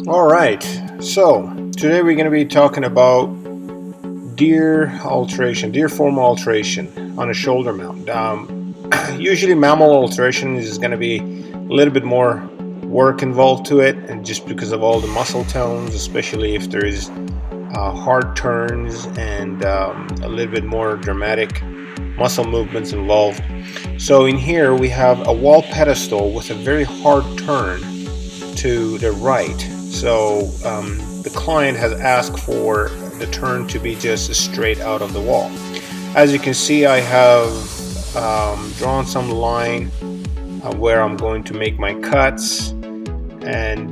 Alright, so today we're going to be talking about deer form alteration on a shoulder mount. Usually mammal alteration is going to be a little bit more work involved to it, and just because of all the muscle tones, especially if there is hard turns and a little bit more dramatic muscle movements involved. So in here we have a wall pedestal with a very hard turn to the right. So the client has asked for the turn to be just straight out of the wall. As you can see, I have drawn some line where I'm going to make my cuts, and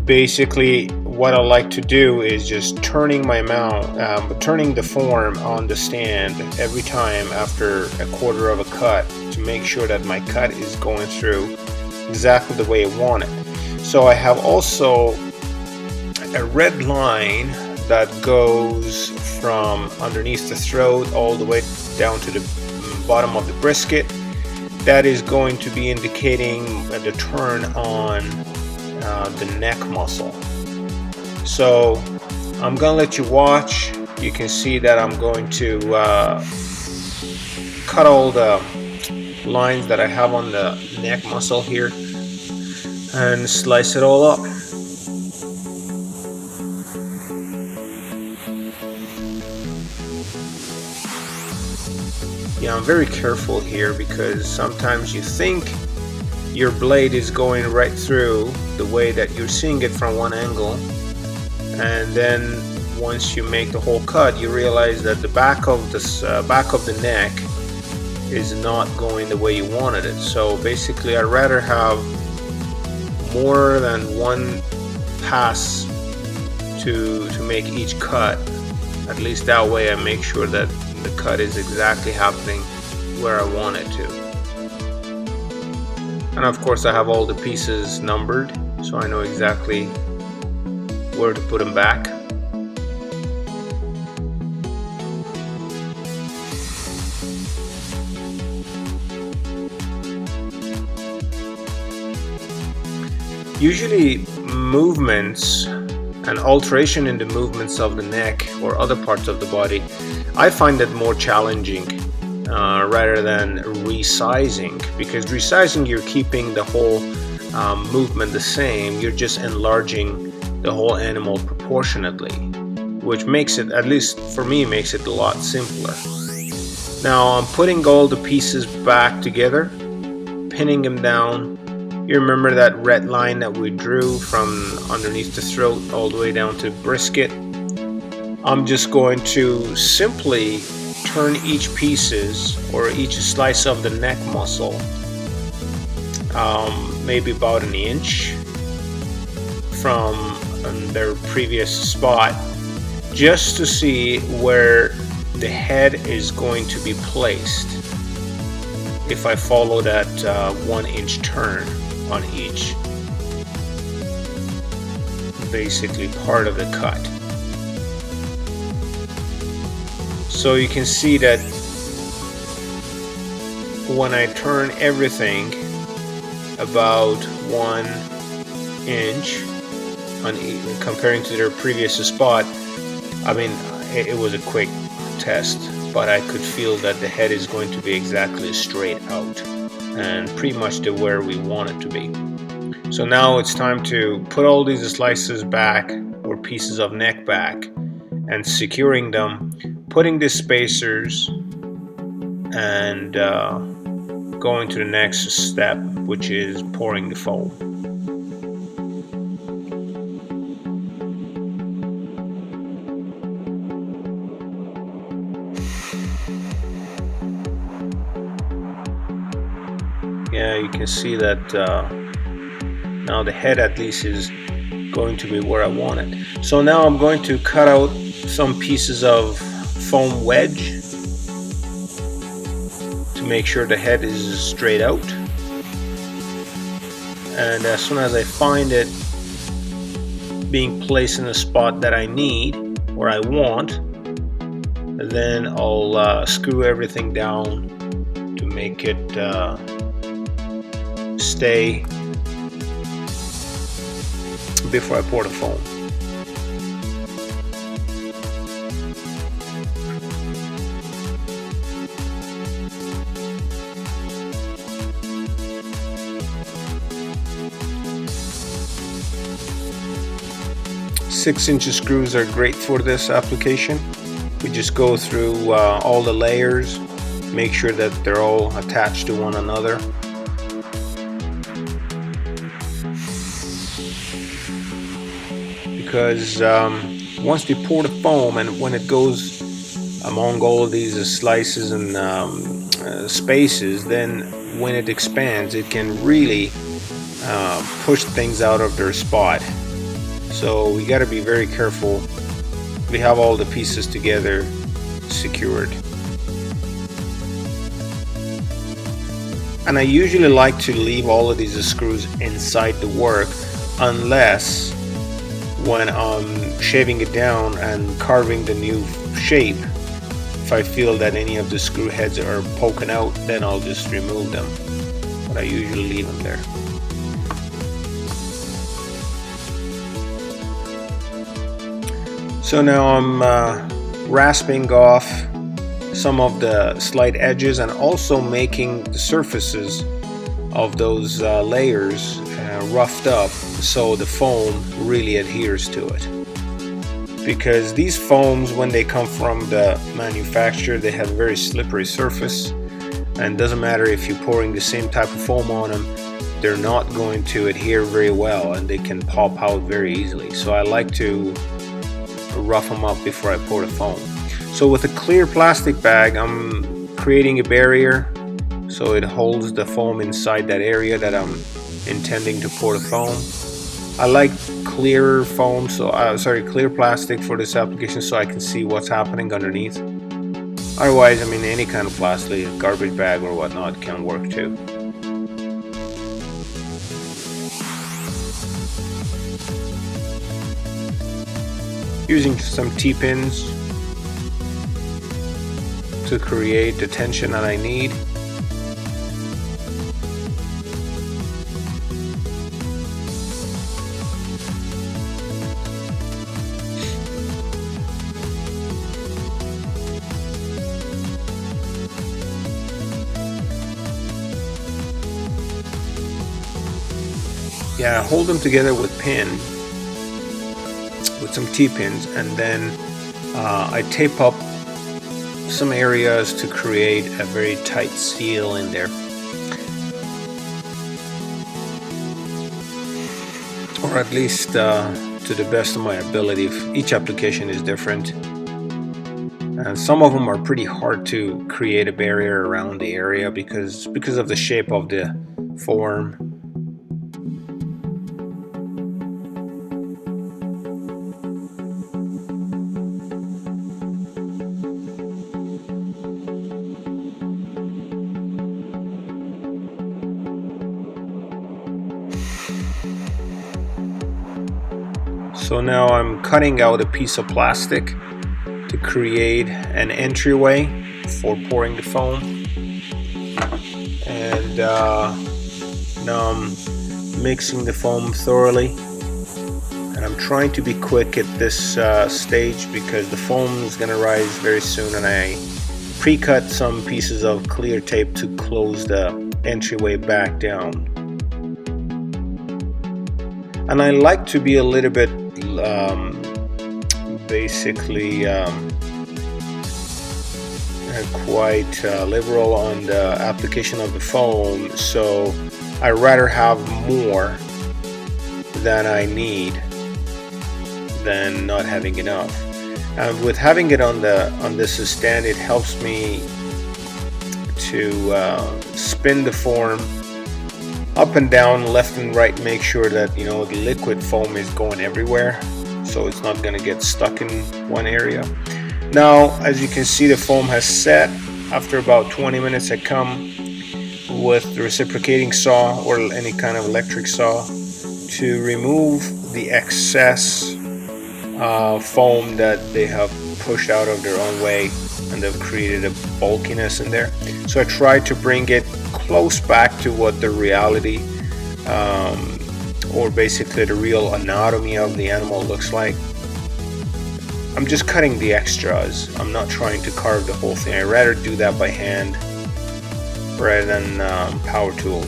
basically what I like to do is just turning my mount, turning the form on the stand every time after a quarter of a cut to make sure that my cut is going through exactly the way I want it. So I have also a red line that goes from underneath the throat all the way down to the bottom of the brisket. That is going to be indicating the turn on the neck muscle. So I'm gonna let you watch. You can see that I'm going to cut all the lines that I have on the neck muscle here and slice it all up. Yeah, I'm very careful here because sometimes you think your blade is going right through the way that you're seeing it from one angle, and then once you make the whole cut you realize that the back of the neck is not going the way you wanted it. So basically I'd rather have more than one pass to make each cut. At least that way I make sure that the cut is exactly happening where I want it to. And of course I have all the pieces numbered, so I know exactly where to put them back. Usually movements and alteration in the movements of the neck or other parts of the body, I find it more challenging rather than resizing, because resizing you're keeping the whole movement the same, you're just enlarging the whole animal proportionately, which makes it, at least for me, makes it a lot simpler. Now I'm putting all the pieces back together, pinning them down. You remember that red line that we drew from underneath the throat all the way down to brisket? I'm just going to simply turn each pieces or each slice of the neck muscle maybe about an inch from their previous spot, just to see where the head is going to be placed if I follow that 1 inch turn on each basically part of the cut. So you can see that when I turn everything about 1 inch on comparing to their previous spot, I mean it was a quick test, but I could feel that the head is going to be exactly straight out and pretty much to where we want it to be. So now it's time to put all these slices back or pieces of neck back and securing them, putting the spacers, and going to the next step, which is pouring the foam. Yeah, you can see that now the head at least is going to be where I want it. So now I'm going to cut out some pieces of foam wedge to make sure the head is straight out. And as soon as I find it being placed in the spot that I need or I want, then I'll screw everything down to make it stay before I pour the foam. Six-inch screws are great for this application. We just go through all the layers, make sure that they're all attached to one another. Because once we pour the foam, and when it goes among all of these slices and spaces, then when it expands, it can really push things out of their spot. So we got to be very careful. We have all the pieces together secured. And I usually like to leave all of these screws inside the work, unless when I'm shaving it down and carving the new shape, if I feel that any of the screw heads are poking out, then I'll just remove them. But I usually leave them there. So now I'm rasping off some of the slight edges and also making the surfaces of those layers roughed up so the foam really adheres to it. Because these foams, when they come from the manufacturer, they have a very slippery surface, and it doesn't matter if you're pouring the same type of foam on them, they're not going to adhere very well and they can pop out very easily. So I like to rough them up before I pour the foam. So with a clear plastic bag, I'm creating a barrier so it holds the foam inside that area that I'm intending to pour the foam. I like clear foam, clear plastic for this application, so I can see what's happening underneath. Otherwise, I mean, any kind of plastic, a garbage bag or whatnot can work too. Using some T-pins to create the tension that I need. Yeah, hold them together with some T-pins, and then I tape up some areas to create a very tight seal in there, or at least to the best of my ability. Each application is different, and some of them are pretty hard to create a barrier around the area because of the shape of the form. So now I'm cutting out a piece of plastic to create an entryway for pouring the foam. And now I'm mixing the foam thoroughly. And I'm trying to be quick at this stage because the foam is going to rise very soon, and I pre-cut some pieces of clear tape to close the entryway back down. And I like to be a little bit quite liberal on the application of the foam, so I rather have more than I need than not having enough. And with having it on this stand, it helps me to spin the form up and down, left and right, make sure that the liquid foam is going everywhere, so it's not going to get stuck in one area. Now, as you can see, the foam has set. After about 20 minutes, I come with the reciprocating saw or any kind of electric saw to remove the excess foam that they have pushed out of their own way, and they've created a bulkiness in there. So I try to bring it close back to what the reality or basically the real anatomy of the animal looks like. I'm just cutting the extras. I'm not trying to carve the whole thing. I'd rather do that by hand rather than power tools.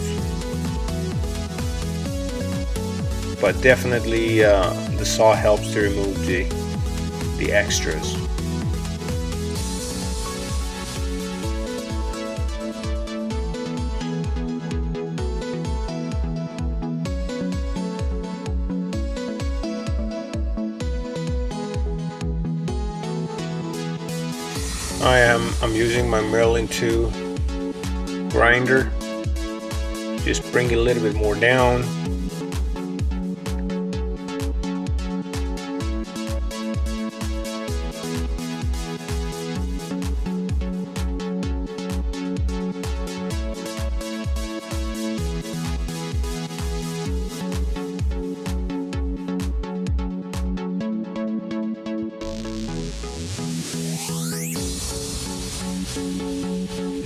But definitely the saw helps to remove the extras. I'm using my Merlin 2 grinder. Just bring it a little bit more down.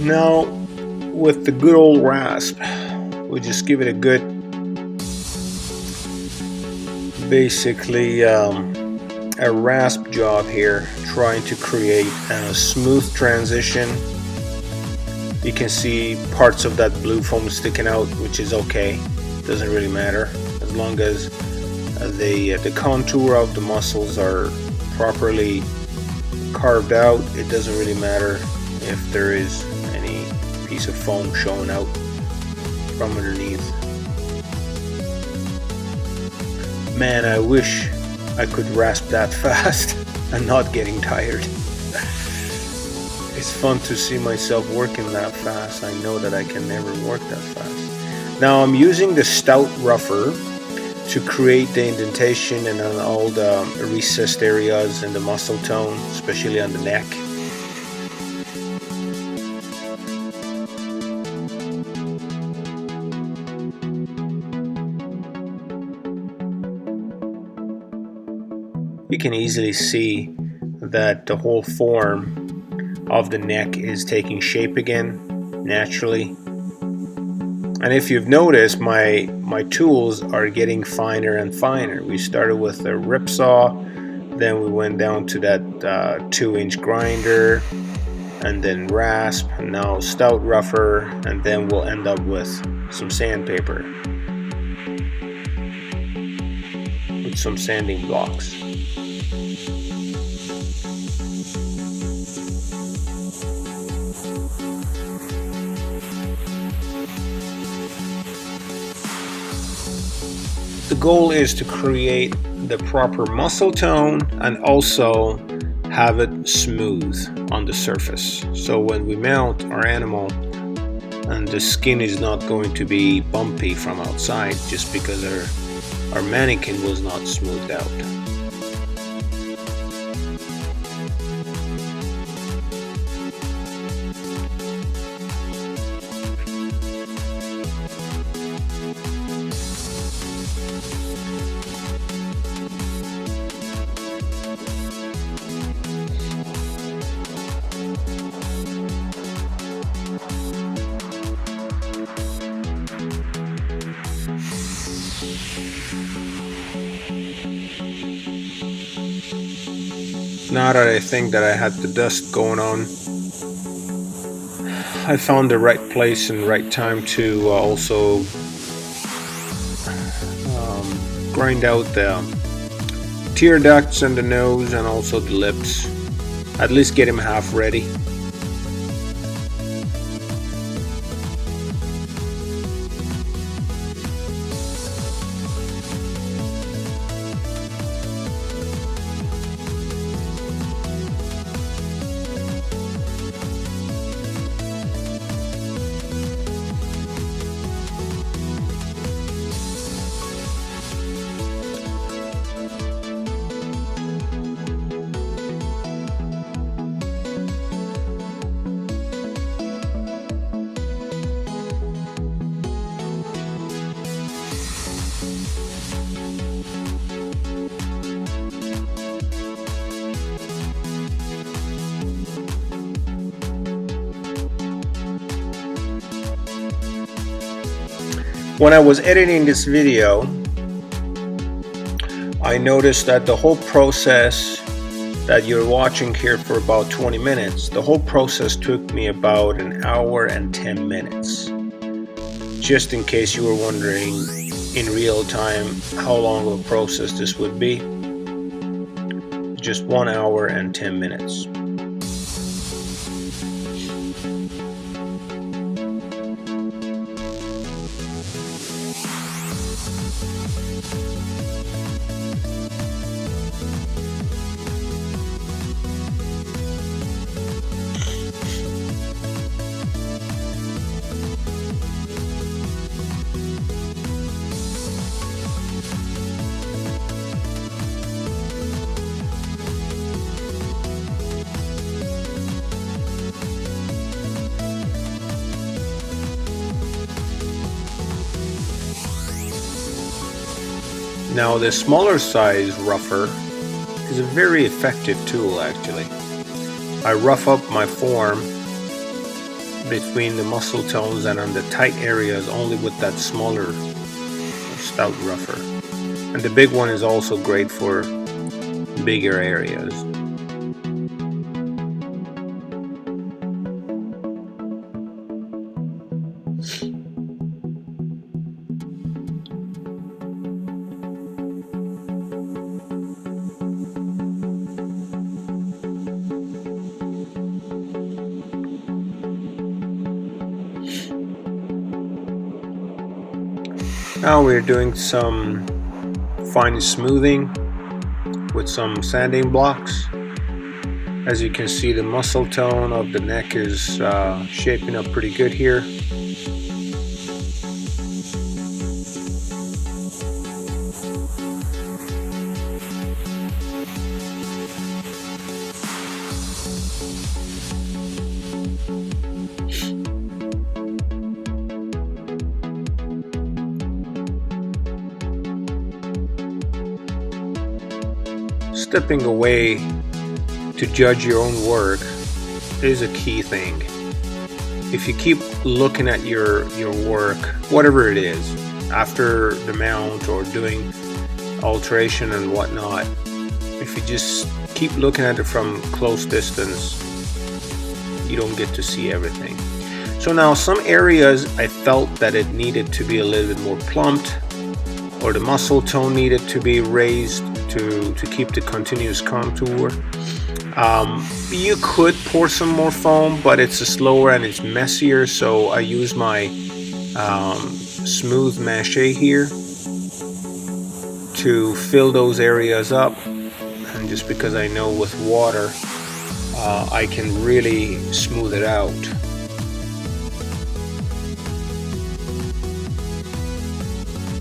Now, with the good old rasp, we just give it a good, basically a rasp job here, trying to create a smooth transition. You can see parts of that blue foam sticking out, which is okay. Doesn't really matter as long as the contour of the muscles are properly carved out. It doesn't really matter if there is any piece of foam showing out from underneath. Man, I wish I could rasp that fast and not getting tired. It's fun to see myself working that fast. I know that I can never work that fast. Now I'm using the stout rougher to create the indentation and on all the recessed areas in the muscle tone, especially on the neck. You can easily see that the whole form of the neck is taking shape again naturally. And if you've noticed, my tools are getting finer and finer. We started with a rip saw, then we went down to that 2-inch grinder, and then rasp, and now stout rougher, and then we'll end up with some sandpaper with some sanding blocks. The goal is to create the proper muscle tone and also have it smooth on the surface. So when we mount our animal, and the skin is not going to be bumpy from outside just because our mannequin was not smoothed out. Now that I think that I had the dust going on, I found the right place and right time to also grind out the tear ducts and the nose and also the lips. At least get him half ready. When I was editing this video, I noticed that the whole process that you're watching here for about 20 minutes, the whole process took me about an hour and 10 minutes. Just in case you were wondering in real time how long of a process this would be, just 1 hour and 10 minutes. Now the smaller size rougher is a very effective tool actually. I rough up my form between the muscle tones and on the tight areas only with that smaller stout rougher. And the big one is also great for bigger areas. Now we're doing some fine smoothing with some sanding blocks. As you can see, the muscle tone of the neck is shaping up pretty good here. Stepping away to judge your own work is a key thing. If you keep looking at your work, whatever it is, after the mount or doing alteration and whatnot, if you just keep looking at it from close distance, you don't get to see everything. So now some areas I felt that it needed to be a little bit more plumped, or the muscle tone needed to be raised to keep the continuous contour. You could pour some more foam, but it's slower and it's messier, so I use my smooth mache here to fill those areas up. And just because I know with water I can really smooth it out.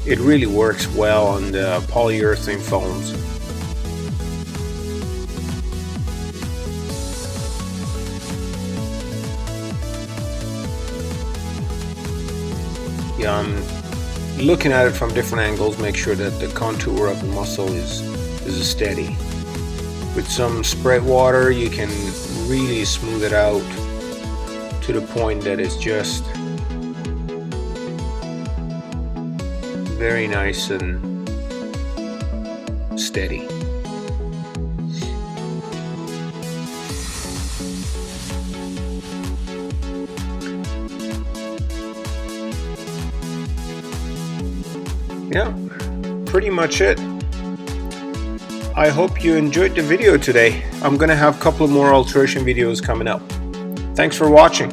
It really works well on the polyurethane foams. Yeah, I'm looking at it from different angles, make sure that the contour of the muscle is steady. With some spray water, you can really smooth it out to the point that it's just very nice and steady. Yeah, pretty much it. I hope you enjoyed the video today. I'm gonna have a couple more alteration videos coming up. Thanks for watching.